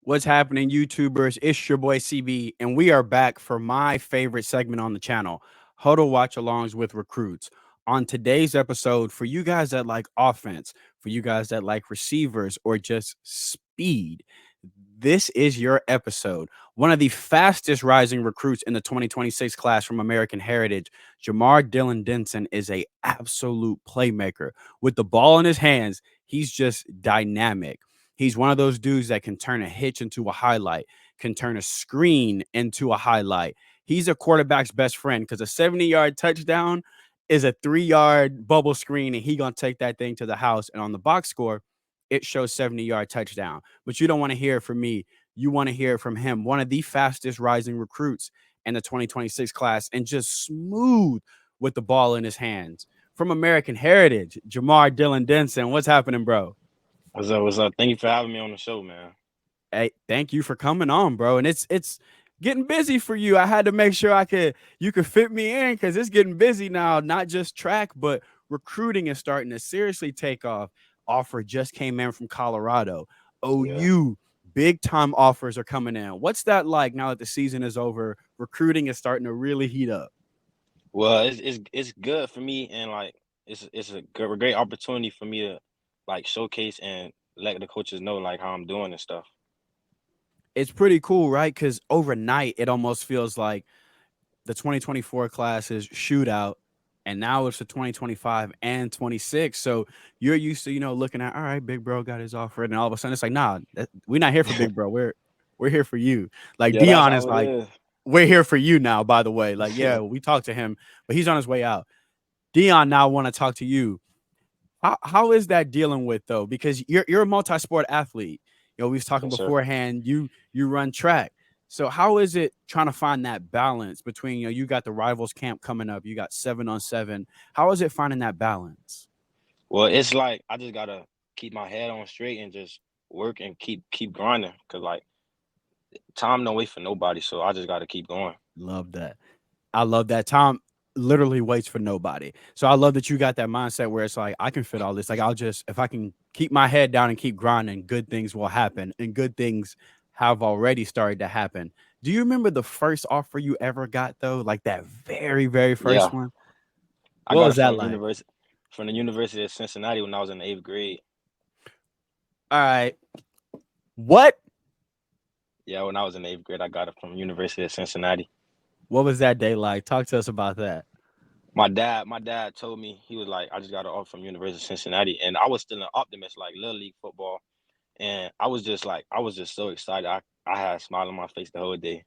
What's happening, YouTubers? It's your boy CB, and we are back for my favorite segment on the channel, Huddle Watch Alongs with Recruits. On today's episode, for you guys that like offense, for you guys that like receivers or just speed, this is your episode. One of the fastest rising recruits in the 2026 class from American Heritage, Jamar Denson, is a absolute playmaker. With the ball in his hands, he's just dynamic. He's one of those dudes that can turn a hitch into a highlight, can turn a screen into a highlight. He's a quarterback's best friend because a 70-yard touchdown is a 3-yard bubble screen, and he gonna take that thing to the house. And on the box score, it shows 70-yard touchdown. But you don't want to hear it from me. You want to hear it from him, one of the fastest rising recruits in the 2026 class, and just smooth with the ball in his hands. From American Heritage, Jamar Denson. What's happening, bro? What's up? What's up? Thank you for having me on the show, man. Hey, thank you for coming on, bro. And it's getting busy for you. I had to make sure you could fit me in because it's getting busy now. Not just track, but recruiting is starting to seriously take off. Offer just came in from Colorado. Yeah. OU, big time offers are coming in. What's that like now that the season is over? Recruiting is starting to really heat up. Well, it's good for me, and like it's a great opportunity for me to like showcase and let the coaches know like how I'm doing and stuff. It's pretty cool, right? Because overnight, it almost feels like the 2024 class is shootout, and now it's the 2025 and 26. So you're used to, looking at, all right, big bro got his offer, and all of a sudden it's like, nah, we're not here for big bro. We're here for you. Like Yeah, that's Dion is how it like, is. we're here for you now. By the way, like, yeah, we talked to him, but he's on his way out. Dion now want to talk to you. How is that dealing with though? Because you're a multi-sport athlete. We was talking Yes, sir. beforehand. You run track. So how is it trying to find that balance between you got the rivals camp coming up, you got 7-on-7. How is it finding that balance? Well, it's like I just gotta keep my head on straight and just work and keep grinding, cause like time don't wait for nobody, so I just gotta keep going. Love that. I love that. Tom literally waits for nobody. So I love that you got that mindset where it's like I can fit all this. Like if I can keep my head down and keep grinding, good things will happen, and good things have already started to happen. Do you remember the first offer you ever got though? Like that very, very first Yeah, one? I What got was it that like? from the University of Cincinnati when I was in the eighth grade. All right. What? Yeah, when I was in the eighth grade, I got it from University of Cincinnati. What was that day like? Talk to us about that. My dad told me, he was like, I just got an offer from University of Cincinnati, and I was still an optimist, like little league football, and I was just so excited. I had a smile on my face the whole day.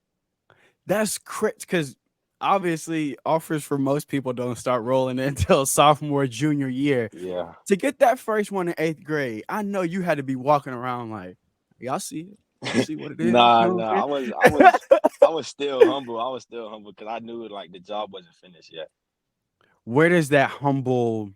That's crazy because obviously offers for most people don't start rolling until sophomore, junior year. Yeah. To get that first one in eighth grade, I know you had to be walking around like, y'all see it. Y'all see what it is. You Nah, know what nah. I'm I saying? was still humble. I was still humble because I knew like the job wasn't finished yet. Where does that humble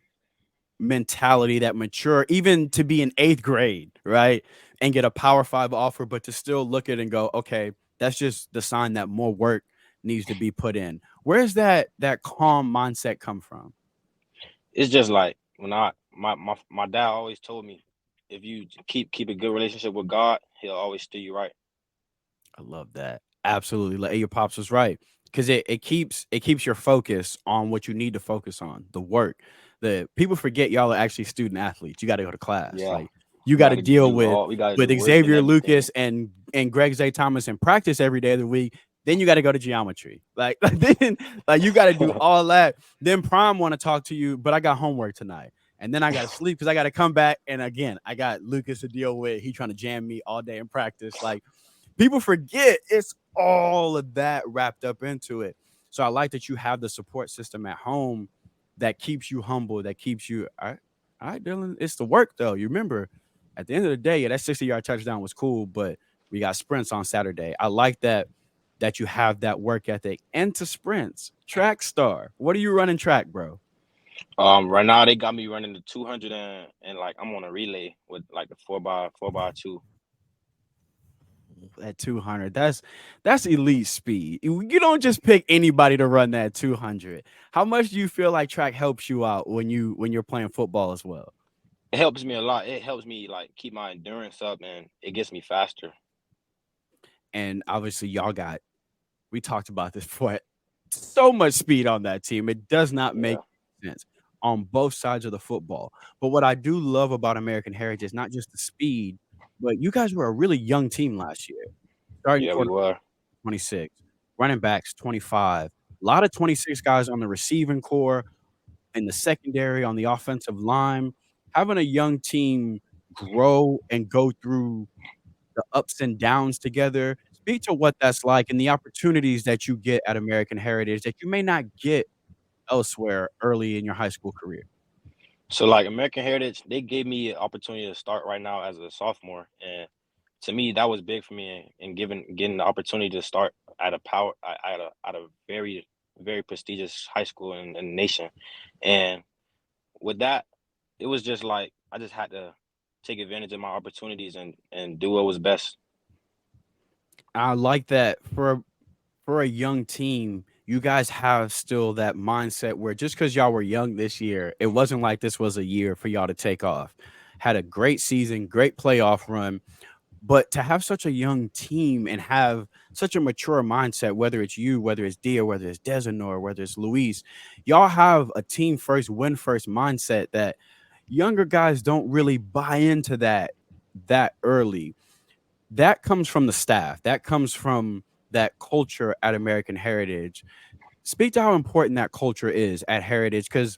mentality, that mature, even to be in eighth grade, right? And get a power five offer, but to still look at it and go, okay, that's just the sign that more work needs to be put in. Where's that calm mindset come from? It's just like when my dad always told me, if you keep a good relationship with God, He'll always steer you right. I love that. Absolutely. Like your pops was right. Because it keeps your focus on what you need to focus on, the work. The people forget y'all are actually student athletes. You got to go to class. Yeah, Like you got to deal we gotta with do work and Xavier everything. Lucas and Greg Zay Thomas in practice every day of the week. Then you got to go to geometry. Like, then like you got to do all that. Then Prime want to talk to you, but I got homework tonight. And then I got to sleep because I got to come back. And again, I got Lucas to deal with. He trying to jam me all day in practice. Like people forget it's all of that wrapped up into it. So I like that you have the support system at home that keeps you humble, that keeps you all right, Dylan. It's the work though. You remember at the end of the day, yeah, that 60-yard touchdown was cool, but we got sprints on Saturday. I like that you have that work ethic. And to sprints, track star. What are you running track, bro? Right now they got me running the 200 and like I'm on a relay with like the four by two. At 200, that's elite speed. You don't just pick anybody to run that 200. How much do you feel like track helps you out when you're playing football as well? It helps me a lot. It helps me like keep my endurance up and it gets me faster. And obviously, y'all got, we talked about this before, so much speed on that team. It does not make Yeah. sense on both sides of the football. But what I do love about American Heritage is not just the speed, but you guys were a really young team last year. Starting Yeah, we quarterback were. 26, running backs 25, a lot of 26 guys on the receiving core, in the secondary, on the offensive line. Having a young team grow and go through the ups and downs together. Speak to what that's like and the opportunities that you get at American Heritage that you may not get elsewhere early in your high school career. So like American Heritage, they gave me an opportunity to start right now as a sophomore, and to me that was big for me. And getting the opportunity to start at a very prestigious high school in the nation, and with that, it was just like I just had to take advantage of my opportunities and do what was best. I like that for a young team, you guys have still that mindset where just because y'all were young this year, it wasn't like this was a year for y'all to take off. Had a great season, great playoff run, but to have such a young team and have such a mature mindset, whether it's you, whether it's Dia, whether it's Desanor, whether it's Luis, y'all have a team first, win first mindset that younger guys don't really buy into that early. That comes from the staff. That comes from that culture at American Heritage. Speak to how important that culture is at Heritage, because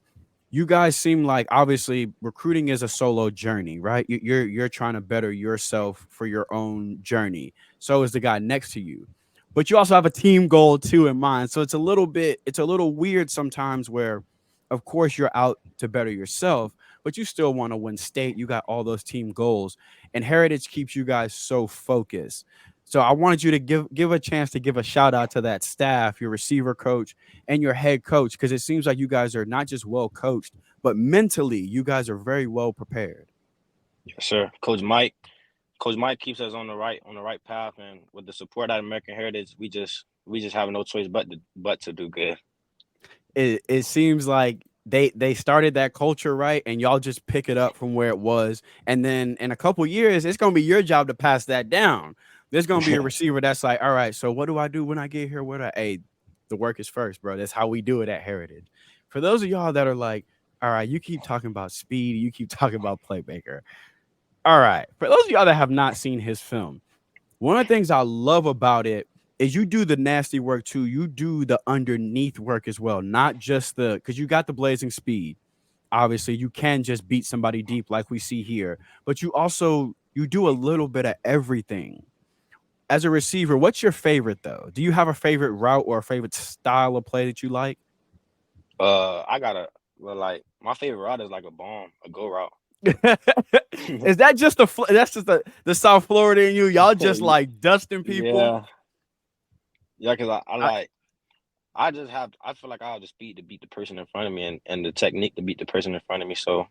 you guys seem like obviously recruiting is a solo journey, right? You're trying to better yourself for your own journey. So is the guy next to you, but you also have a team goal too in mind. So it's a little weird sometimes where, of course, you're out to better yourself, but you still want to win state. You got all those team goals, and Heritage keeps you guys so focused. So I wanted you to give a chance to give a shout out to that staff, your receiver coach, and your head coach, because it seems like you guys are not just well coached, but mentally you guys are very well prepared. Yes, sir. Coach Mike keeps us on the right path, and with the support at American Heritage, we just have no choice but to do good. It seems like they started that culture right, and y'all just pick it up from where it was, and then in a couple years, it's gonna be your job to pass that down. There's gonna be a receiver that's like, all right, so what do I do when I get here? What I hey, the work is first, bro. That's how we do it at Heritage. For those of y'all that are like, all right, you keep talking about speed, you keep talking about playmaker. All right, for those of y'all that have not seen his film, one of the things I love about it is you do the nasty work too. You do the underneath work as well, not just the because you got the blazing speed. Obviously, you can just beat somebody deep like we see here, but you do a little bit of everything. As a receiver, what's your favorite though? Do you have a favorite route or a favorite style of play that you like? I gotta well, like my favorite route is like a go route. Is that just that's just the South Florida in you? Y'all just like dusting people? Yeah, yeah, cause I I, like I feel like I have the speed to beat the person in front of me and the technique to beat the person in front of me. So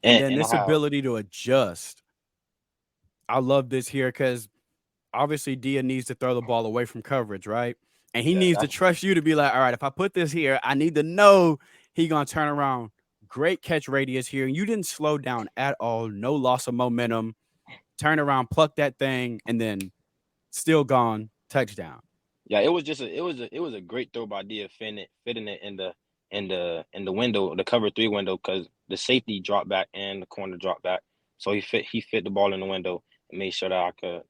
and then and I this have ability to adjust. I love this here because obviously Dia needs to throw the ball away from coverage, right? And he yeah needs to that's trust you to be like, all right, if I put this here, I need to know he gonna turn around. Great catch radius here. And you didn't slow down at all. No loss of momentum. Turn around, pluck that thing, and then still gone. Touchdown. yeah, it was just it was a great throw by Dia fitting it in the window, the cover three window, because the safety dropped back and the corner dropped back. So he fit the ball in the window and made sure that I could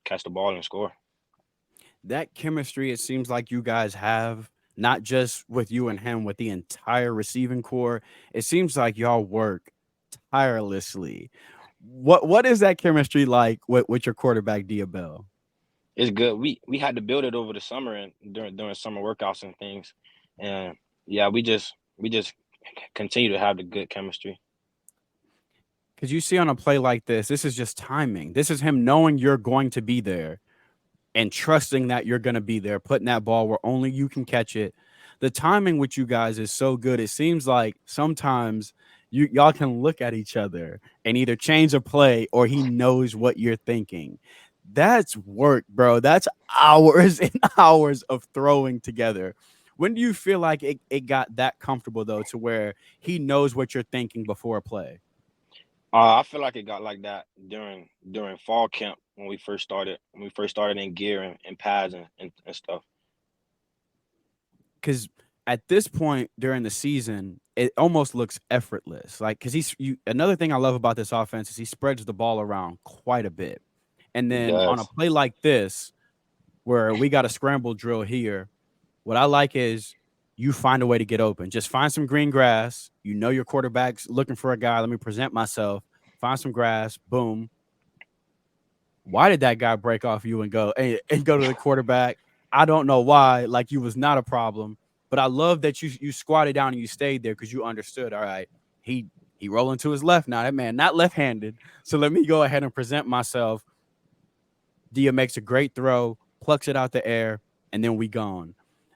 catch the ball and score. That chemistry, it seems like you guys have, not just with you and him, with the entire receiving core. It seems like y'all work tirelessly. What is that chemistry like with your quarterback, Dia Bell? It's good. We had to build it over the summer and during summer workouts and things, and yeah, we just continue to have the good chemistry. Because you see on a play like this is just timing. This is him knowing you're going to be there and trusting that you're going to be there, putting that ball where only you can catch it. The timing with you guys is so good. It seems like sometimes y'all can look at each other and either change a play or he knows what you're thinking. That's work, bro. That's hours and hours of throwing together. When do you feel like it got that comfortable though to where he knows what you're thinking before a play? I feel like it got like that during fall camp when we first started in gear and pads and stuff. Because at this point during the season, it almost looks effortless. Like, because another thing I love about this offense is he spreads the ball around quite a bit. And He then on a does. play like this, where we got a scramble drill here, what I like is you find a way to get open. Just find some green grass. You know your quarterback's looking for a guy. Let me present myself. Find some grass. Boom. Why did that guy break off you and go to the quarterback? I don't know why. Like you was not a problem, but I love that you squatted down and you stayed there because you understood. All right, he he rolling to his left now. That man not left-handed. So let me go ahead and present myself. Dia makes a great throw, plucks it out the air, and then we gone.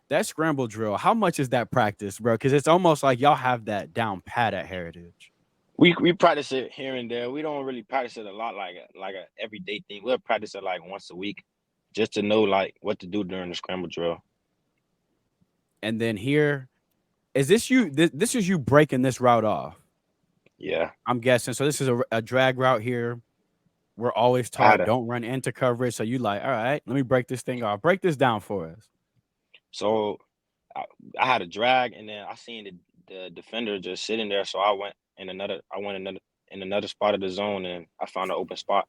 That scramble drill, how much is that practice, bro? Because it's almost like y'all have that down pat at Heritage. We practice it here and there. We don't really practice it a lot like a everyday thing. We'll practice it like once a week, just to know like what to do during the scramble drill. And then here, is this you? This is you breaking this route off. Yeah, I'm guessing. So this is a drag route here. We're always I had taught a don't run into coverage. So you like, all right, let me break this thing off. Break this down for us. so I, I had a drag, and then I seen the defender just sitting there. So I went in another spot of the zone, and I found an open spot.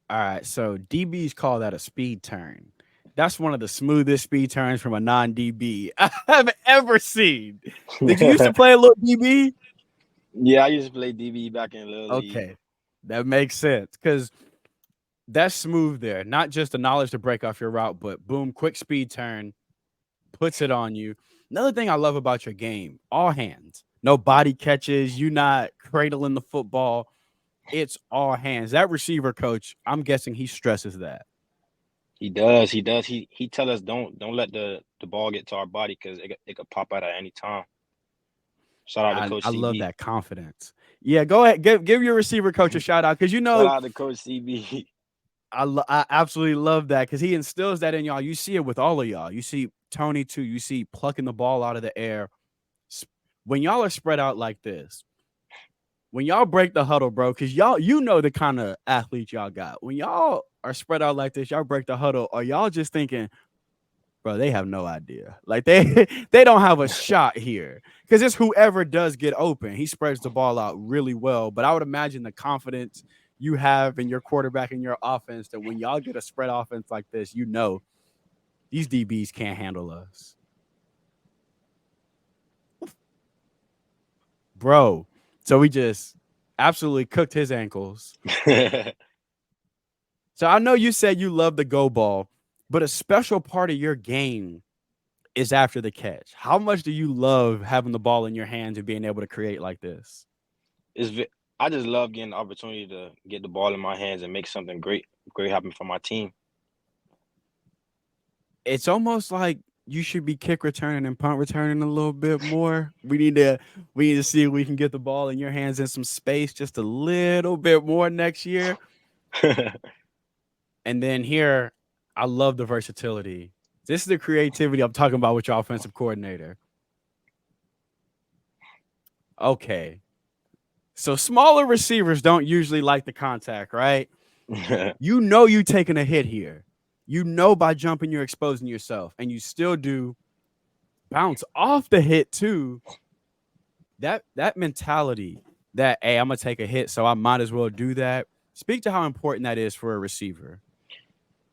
All right. So DBs call that a speed turn. That's one of the smoothest speed turns from a non DB I've ever seen. Did you used to play a little DB? Yeah, I used to play DB back in Little League. Okay. That makes sense because that's smooth there. Not just the knowledge to break off your route, but boom, quick speed turn, puts it on you. Another thing I love about your game, all hands. No body catches. You not cradling the football. It's all hands. That receiver coach, I'm guessing he stresses that. He does. He does. He tell us don't let the ball get to our body because it could pop out at any time. Shout out to Coach I love CB. that confidence. Yeah, go ahead. Give your receiver coach a shout out because you Shout know out to Coach CB. I absolutely love that because he instills that in y'all. You see it with all of y'all. You see Tony too. You see plucking the ball out of the air. When y'all are spread out like this, when y'all break the huddle, bro, because y'all you know the kind of athlete y'all got. When y'all are spread out like this, y'all break the huddle. Are y'all just thinking, bro, they have no idea. Like they they don't have a shot here because it's whoever does get open. He spreads the ball out really well. But I would imagine the confidence you have in your quarterback and your offense that when y'all get a spread offense like this, you know these DBs can't handle us, bro. So we just absolutely cooked his ankles. So I know you said you love the go ball, but a special part of your game is after the catch. How much do you love having the ball in your hands and being able to create like this? I just love getting the opportunity to get the ball in my hands and make something great happen for my team. It's almost like you should be kick returning and punt returning a little bit more. We need to see if we can get the ball in your hands in some space just a little bit more next year. And then here, I love the versatility. This is the creativity I'm talking about with your offensive coordinator. Okay. So smaller receivers don't usually like the contact, right? You know you taking a hit here. You know by jumping you're exposing yourself, and you still do bounce off the hit too. That mentality that hey, I'm gonna take a hit, so I might as well do that. Speak to how important that is for a receiver.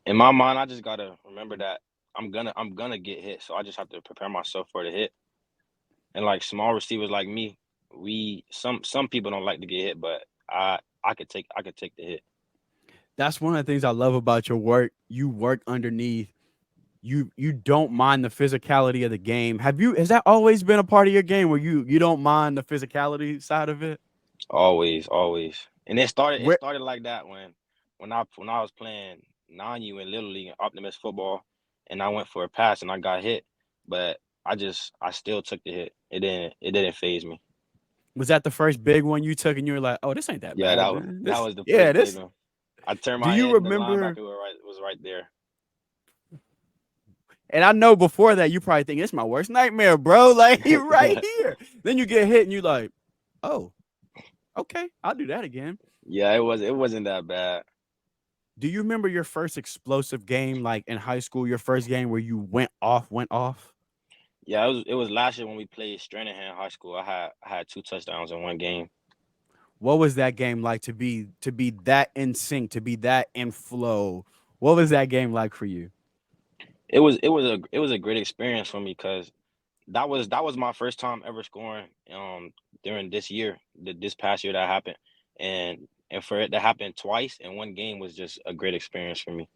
In my mind, I just gotta remember that I'm gonna get hit, so I just have to prepare myself for the hit. And like small receivers like me, we some people don't like to get hit, but I could take the hit. That's one of the things I love about your work. You work underneath. You don't mind the physicality of the game. Has that always been a part of your game where you don't mind the physicality side of it? Always, always. And it Where started like that when I was playing non-U in Little League and Optimist football, and I went for a pass and I got hit, but I still took the hit. It didn't phase me. was that the first big one you took and you were like, "Oh, this ain't that Yeah, bad, that was man." that This was the yeah, first big this one. I turned do my you head and the remember linebacker was right there. and I know before that you probably think it's my worst nightmare, bro. Like he right here. Then you get hit and you like, "Oh." Okay, I'll do that again. Yeah, it wasn't that bad. Do you remember your first explosive game, like in high school? Your first game where you went off, went off. Yeah, it was last year when we played Stranahan High School. I had 2 touchdowns in one game. What was that game like to be that in sync, to be that in flow? What was that game like for you? It was a great experience for me because that was my first time ever scoring during this year, this past year that happened, and for it to happen twice in one game was just a great experience for me.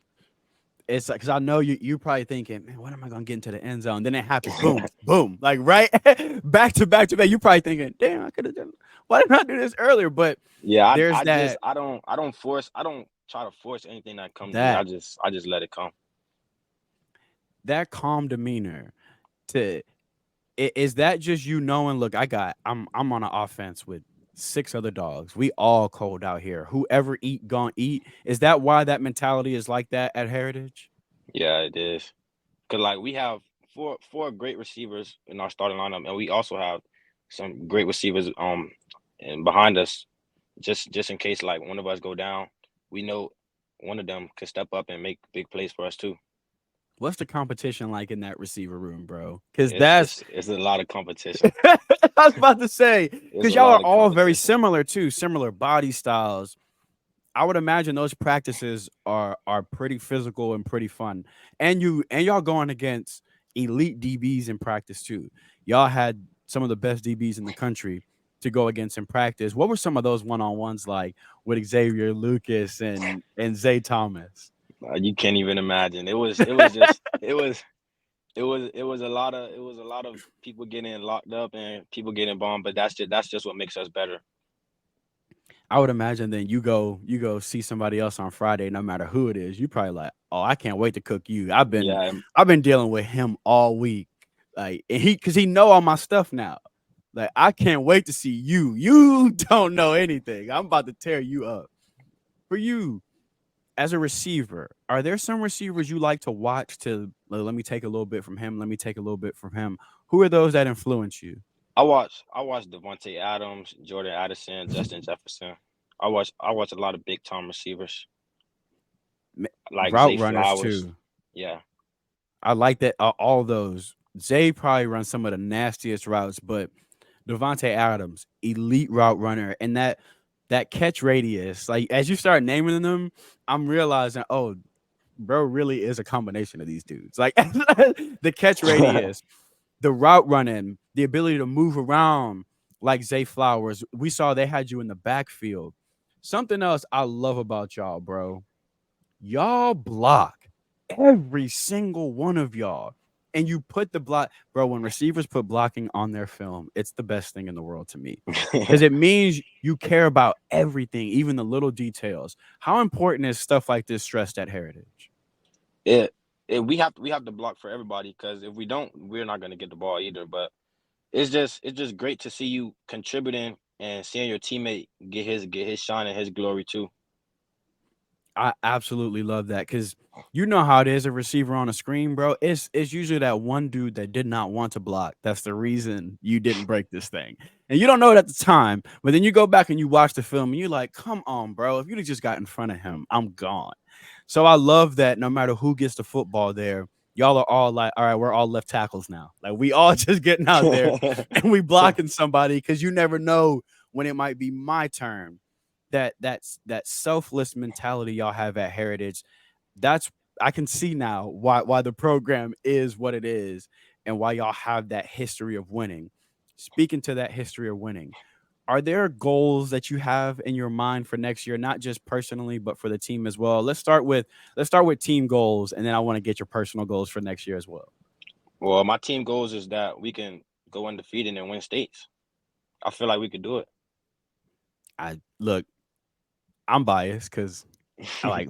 It's like because I know you probably thinking, man, when am I gonna get into the end zone? Then it happens, boom, boom, like right back to back to back. You probably thinking, damn, I could have done. Why didn't I do this earlier? But Yeah, there's I just that I don't try to force anything that comes to me. that I just let it come. that calm demeanor to is that just you knowing, look, I'm on an offense with six other dogs. We all cold out here. Whoever eat gonna eat. Is that why that mentality is like that at Heritage? Yeah, it is. Cause like we have four great receivers in our starting lineup, and we also have some great receivers and behind us, just in case like one of us go down, we know one of them could step up and make big plays for us too. What's the competition like in that receiver room, bro? Because It's that's it's it's a lot of competition. I was about to say, It's because a y'all lot are of all very competition. similar too, similar body styles. I would imagine those practices are pretty physical and pretty fun. And y'all going against elite DBs in practice too. Y'all had some of the best DBs in the country to go against in practice. What were some of those one-on-ones like with Xavier Lucas and Zay Thomas? You can't even imagine. It was just it was a lot of people getting locked up and people getting bombed, but that's just what makes us better. I would imagine then you go see somebody else on Friday, no matter who it is. You probably like, oh, I can't wait to cook you. Yeah, I've been dealing with him all week, like, and because he know all my stuff now. Like, I can't wait to see you. You don't know anything. I'm about to tear you up. For you as a receiver, are there some receivers you like to watch? To let me take a little bit from him. Let me take a little bit from him. Who are those that influence you? I watch Devontae Adams, Jordan Addison, Justin Jefferson. I watch a lot of big time receivers like Route Zay runners Flowers. too. Yeah. I like that. All those. Zay probably runs some of the nastiest routes, but Devontae Adams, elite route runner, and that catch radius. Like as you start naming them, I'm realizing, oh, bro, really is a combination of these dudes. Like the catch radius, the route running, the ability to move around like Zay Flowers. We saw they had you in the backfield. Something else I love about y'all, bro, y'all block every single one of y'all. And you put the block, bro. When receivers put blocking on their film, it's the best thing in the world to me because it means you care about everything, even the little details. How important is stuff like this stressed at Heritage? it, we have to block for everybody because if we don't, we're not gonna get the ball either. But it's just great to see you contributing and seeing your teammate get his shine and his glory too. I absolutely love that because you know how it is a receiver on a screen, bro. It's usually that one dude that did not want to block. That's the reason you didn't break this thing. And you don't know it at the time, but then you go back and you watch the film and you're like, come on, bro. If you'd have just got in front of him, I'm gone. So I love that no matter who gets the football there, y'all are all like, all right, we're all left tackles now. Like we all just getting out there and we blocking somebody because you never know when it might be my turn. That selfless mentality y'all have at Heritage, that's I can see now why the program is what it is and why y'all have that history of winning. Speaking to that history of winning, are there goals that you have in your mind for next year, not just personally but for the team as well? Let's start with team goals, and then I want to get your personal goals for next year as well. Well, my team goals is that we can go undefeated and win states. I feel like we could do I look, I'm biased because I like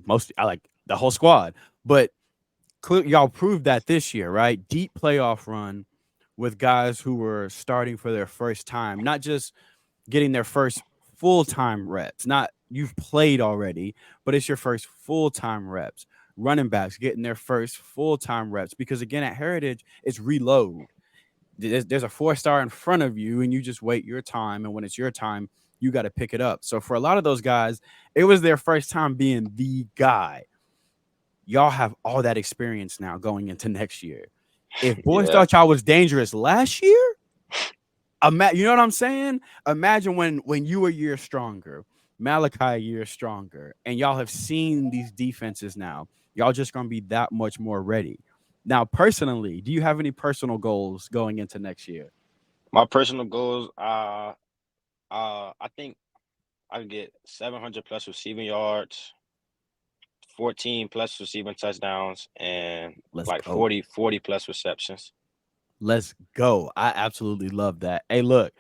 the whole squad, but y'all proved that this year, right? Deep playoff run with guys who were starting for their first time, not just getting their first full time reps. Not you've played already, but it's your first full time reps. Running backs getting their first full time reps because again at Heritage it's reload. There's a 4-star in front of you, and you just wait your time. And when it's your time, you got to pick it up. So for a lot of those guys, it was their first time being the guy. Y'all have all that experience now going into next year. If boys Yeah. thought y'all was dangerous last year, you know what I'm saying? Imagine when you were a year stronger, Malachi a year stronger, and y'all have seen these defenses now. Y'all just gonna be that much more ready. Now, personally, do you have any personal goals going into next year? My personal goals, I think I could get 700 plus receiving yards, 14 plus receiving touchdowns, and Let's like go. 40 plus receptions. Let's go. I absolutely love that. Hey, look,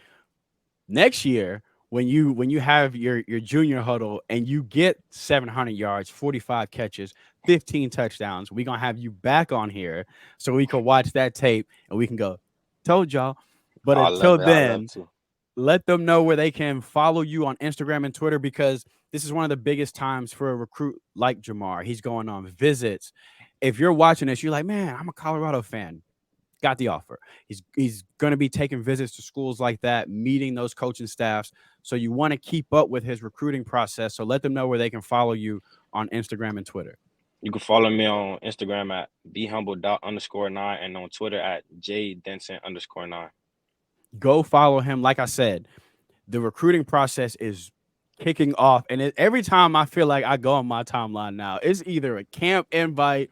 next year when you have your junior huddle and you get 700 yards, 45 catches, 15 touchdowns, we're gonna have you back on here so we can watch that tape and we can go, told y'all. But I love until it. I love then, to. let them know where they can follow you on Instagram and Twitter, because this is one of the biggest times for a recruit like Jamar. He's going on visits. If you're watching this, you're like, man, I'm a Colorado fan, got the offer. He's going to be taking visits to schools like that, meeting those coaching staffs. So you want to keep up with his recruiting process. So let them know where they can follow you on Instagram and Twitter. You can follow me on Instagram at behumble._9 and on Twitter at jdenson_9. Go follow him. Like I said, the recruiting process is kicking off, and every time I feel like I go on my timeline now, it's either a camp invite,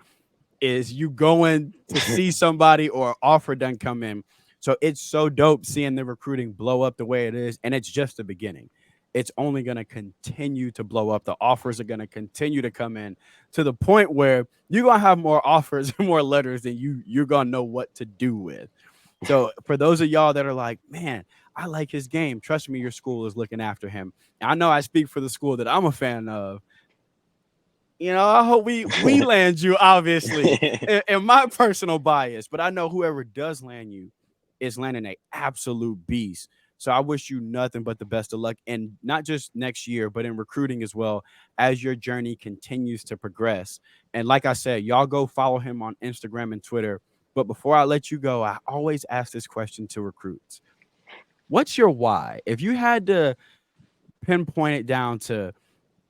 is you going to see somebody, or offer done come in. So it's so dope seeing the recruiting blow up the way it is, and it's just the beginning. It's only going to continue to blow up. The offers are going to continue to come in to the point where you're going to have more offers and more letters than you're going to know what to do with. So for those of y'all that are like, man, I like his game, trust me, your school is looking after him. I know I speak for the school that I'm a fan of. I hope we land you, obviously, in my personal bias, but I know whoever does land you is landing a absolute beast. So I wish you nothing but the best of luck, and not just next year, but in recruiting as well, as your journey continues to progress. And like I said, y'all go follow him on Instagram and Twitter. But before I let you go, I always ask this question to recruits: what's your why? If you had to pinpoint it down to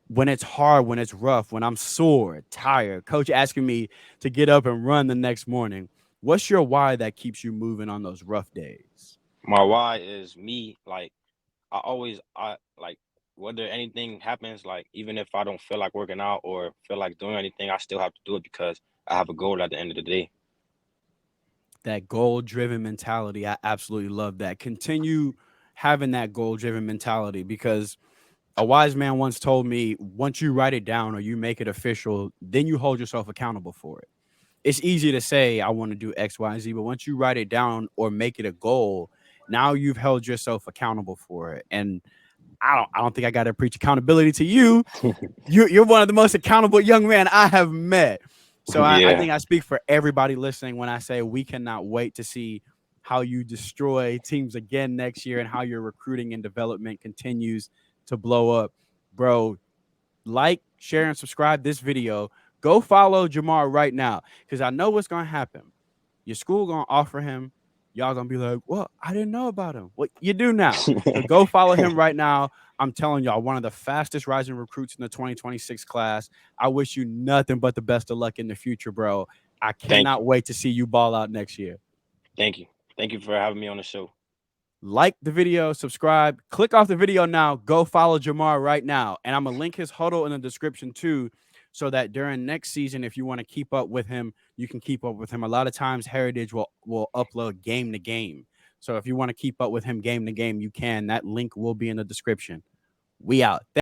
when it's hard, when it's rough, when I'm sore, tired, coach asking me to get up and run the next morning, what's your why that keeps you moving on those rough days? My why is me. Like I like whether anything happens, like even if I don't feel like working out or feel like doing anything, I still have to do it because I have a goal at the end of the day. That goal driven mentality. I absolutely love that. Continue having that goal driven mentality, because a wise man once told me, once you write it down or you make it official, then you hold yourself accountable for it. It's easy to say, I want to do X, Y, and Z, but once you write it down or make it a goal, now you've held yourself accountable for it. And I don't think I got to preach accountability to you. You're one of the most accountable young men I have met. So I Yeah. think I speak for everybody listening when I say we cannot wait to see how you destroy teams again next year, and how your recruiting and development continues to blow up. Bro, like, share, and subscribe this video. Go follow Jamar right now, because I know what's gonna happen. Your school gonna offer him. Y'all gonna be like, "Well, I didn't know about him." Well, you do now. So go follow him right now. I'm telling y'all, one of the fastest rising recruits in the 2026 class. I wish you nothing but the best of luck in the future, bro. I Thank cannot you. wait to see you ball out next year. Thank you. Thank you for having me on the show. Like the video, subscribe, click off the video now, go follow Jamar right now. And I'm going to link his huddle in the description too, so that during next season, if you want to keep up with him, you can keep up with him. A lot of times, Heritage will upload game to game. So if you want to keep up with him game to game, you can. That link will be in the description. We out.